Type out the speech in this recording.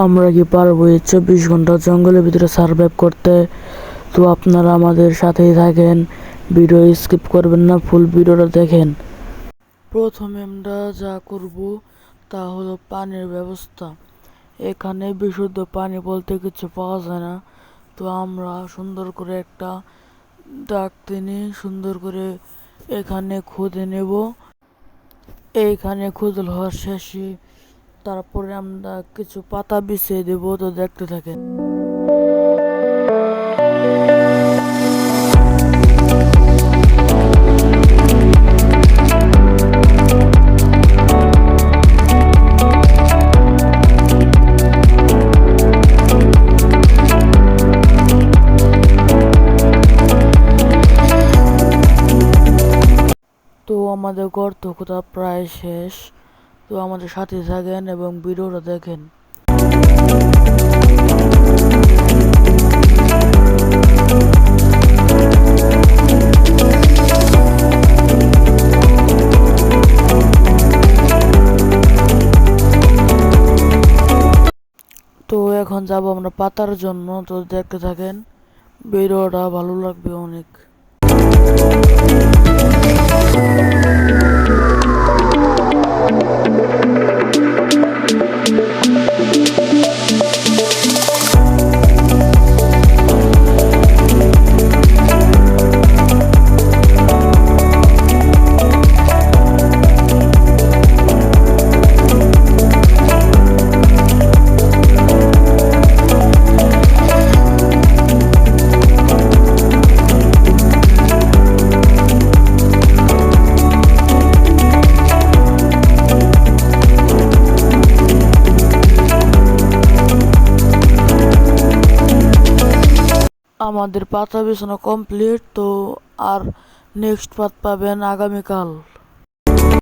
আমরা কি পারবো এই 24 ঘন্টা জঙ্গলের ভিতরে সার্ভাইভ করতে? তো আপনারা আমাদের সাথেই থাকেন, ভিডিও স্কিপ করবেন না, ফুল ভিডিওটা দেখেন। প্রথমে আমরা যা করব তা হলো পানির ব্যবস্থা। এখানে বিশুদ্ধ পানি বলতে কিছু পাওয়া যায় না। তো আমরা সুন্দর করে একটা দাগ টেনে সুন্দর করে এখানে খুদে নেব। এইখানে খুদল হওয়ার শেষে তারপরে আমরা কিছু পাতা বিছিয়ে দেব। তো দেখতে থাকেন। তো আমাদের গর্ত খোঁড়া প্রায় শেষ। তো আমাদের সাথে থাকেন এবং ভিডিওটা দেখেন। তো এখন যাব আমরা পাতার জন্য। তো দেখতে থাকেন, ভিডিওটা ভালো লাগবে অনেক। আমাদের পাতা বিছানো কমপ্লিট। তো আর নেক্সট পাত পাবেন আগামীকাল।